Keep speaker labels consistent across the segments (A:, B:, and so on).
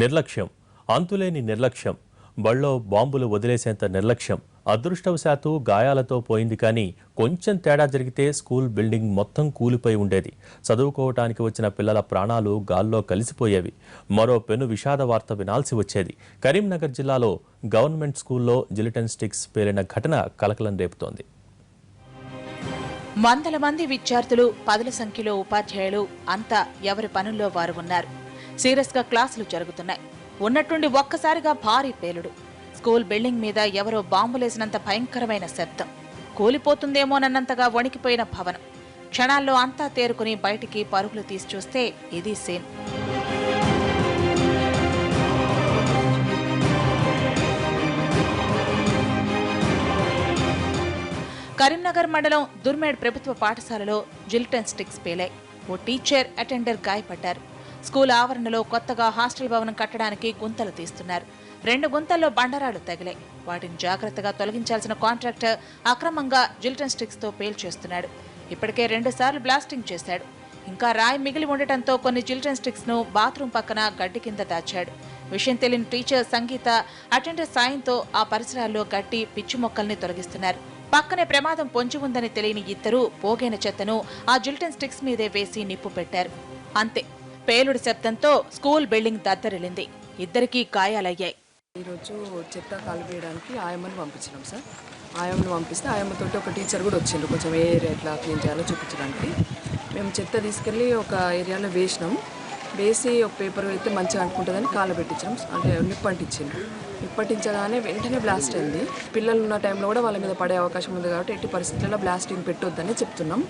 A: నిర్లక్ష్యం, అంతులేని నిర్లక్ష్యం. బళ్ళో బాంబులు వదిలేసేంత నిర్లక్ష్యం. అదృష్టవశాత్తు గాయాలతో పోయింది, కానీ కొంచెం తేడా జరిగితే స్కూల్ బిల్డింగ్ మొత్తం కూలిపోయి ఉండేది. చదువుకోవటానికి వచ్చిన పిల్లల ప్రాణాలు గాల్లో కలిసిపోయేవి. మరో పెను విషాద వార్త వినాల్సి వచ్చేది. కరీంనగర్ జిల్లాలో గవర్నమెంట్ స్కూల్లో జిలిటన్ స్టిక్స్ పేలిన ఘటన కలకలం రేపుతోంది.
B: వందల మంది విద్యార్థులు, పదుల సంఖ్యలో ఉపాధ్యాయులు అంతా ఎవరి పనుల్లో వారు ఉన్నారు. సీరియస్ గా క్లాసులు జరుగుతున్నాయి. ఉన్నట్టుండి ఒక్కసారిగా భారీ పేలుడు. స్కూల్ బిల్డింగ్ మీద ఎవరో బాంబులేసినంత భయంకరమైన శబ్దం. కూలిపోతుందేమోనన్నంతగా వణికిపోయిన భవనం. క్షణాల్లో అంతా తేరుకుని బయటికి పరుగులు తీసి చూస్తే ఇది సీన్. కరీంనగర్ మండలం దుర్మేడ్ ప్రభుత్వ పాఠశాలలో జిలిటన్ స్టిక్స్ పేలాయి. ఓ టీచర్, అటెండర్ గాయపడ్డారు. స్కూల్ ఆవరణలో కొత్తగా హాస్టల్ భవనం కట్టడానికి గుంతలు తీస్తున్నారు. 2 గుంతల్లో బండరాలు తగిలాయి. వాటిని జాగ్రత్తగా తొలగించాల్సిన కాంట్రాక్టర్ అక్రమంగా జిలిటన్ స్టిక్స్ తో పేల్చేస్తున్నాడు. ఇప్పటికే 2 సార్లు బ్లాస్టింగ్ చేశాడు. ఇంకా రాయి మిగిలి ఉండటంతో కొన్ని జిలిటన్ స్టిక్స్ ను బాత్రూమ్ పక్కన గడ్డి కింద దాచాడు. విషయం తెలియని టీచర్ సంగీత, అటెండర్ సాయంతో ఆ పరిసరాల్లో గడ్డి, పిచ్చి మొక్కల్ని తొలగిస్తున్నారు. పక్కనే ప్రమాదం పొంచి ఉందని తెలియని ఇద్దరు పోగైన చెత్తను ఆ జిలిటన్ స్టిక్స్ మీదే వేసి నిప్పు పెట్టారు. అంతే, పేలుడు శబ్దంతో స్కూల్ బిల్డింగ్ దద్దరిల్లింది. ఇద్దరికీ గాయాలయ్యాయి.
C: ఈరోజు చెత్త కాల్వేయడానికి ఆయమ్మని పంపించినాం సార్. ఆయమ్మని పంపిస్తే ఆయమ్మతోటి ఒక టీచర్ కూడా వచ్చిండ్రు, కొంచెం ఏ ఏరియా ఎట్లా క్లీన్ చేయాలో చూపించడానికి. మేము చెత్త తీసుకెళ్ళి ఒక ఏరియాలో వేసినాం. వేసి ఒక పేపర్ అయితే మంచిగా అనుకుంటుందని కాలబెట్టించాం, అంటే నిప్పంటించింది. నిప్పంటించగానే వెంటనే బ్లాస్ట్ అయింది. పిల్లలు ఉన్న టైంలో కూడా వాళ్ళ మీద పడే అవకాశం ఉంది కాబట్టి ఎట్టి పరిస్థితుల్లో బ్లాస్టింగ్ పెట్టొద్దని చెప్తున్నాం.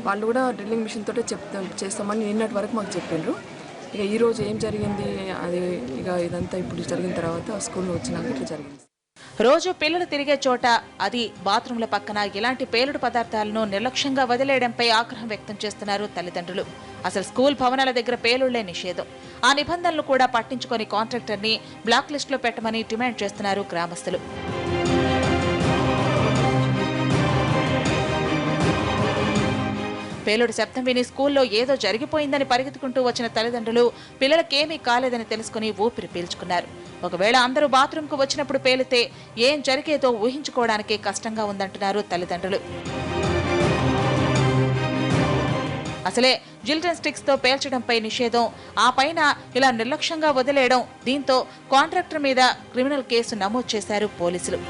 C: వాళ్ళు కూడా డ్రిల్లింగ్ మిషన్ తోటే చేస్తామని నిన్నటి వరకు మాకు చెప్పిండ్రు. ఇక ఈరోజు ఏం జరిగింది అది ఇక ఇదంతా ఇప్పుడు జరిగిన తర్వాత స్కూల్లో వచ్చినాక ఇట్లా జరిగింది.
B: రోజు పిల్లలు తిరిగే చోట, అది బాత్రూంల పక్కన ఇలాంటి పేలుడు పదార్థాలను నిర్లక్ష్యంగా వదిలేయడంపై ఆగ్రహం వ్యక్తం చేస్తున్నారు తల్లిదండ్రులు. అసలు స్కూల్ భవనాల దగ్గర పేలుళ్లే నిషేధం. ఆ నిబంధనలు కూడా పట్టించుకొని కాంట్రాక్టర్ని బ్లాక్ లిస్టులో పెట్టమని డిమాండ్ చేస్తున్నారు గ్రామస్తులు. పేలుడు శబ్దం విని స్కూల్లో ఏదో జరిగిపోయిందని పరిగెత్తుకుంటూ వచ్చిన తల్లిదండ్రులు పిల్లలకేమీ కాలేదని తెలుసుకుని ఊపిరి పీల్చుకున్నారు. ఒకవేళ అందరూ బాత్రూంకు వచ్చినప్పుడు పేలితే ఏం జరిగేదో ఊహించుకోవడానికే కష్టంగా ఉందంటున్నారు తల్లిదండ్రులు. అసలే జిలిటన్ స్టిక్స్ తో పేల్చడంపై నిషేధం, ఆ పైన ఇలా నిర్లక్ష్యంగా వదిలేయడం, దీంతో కాంట్రాక్టర్ మీద క్రిమినల్ కేసు నమోదు చేశారు పోలీసులు.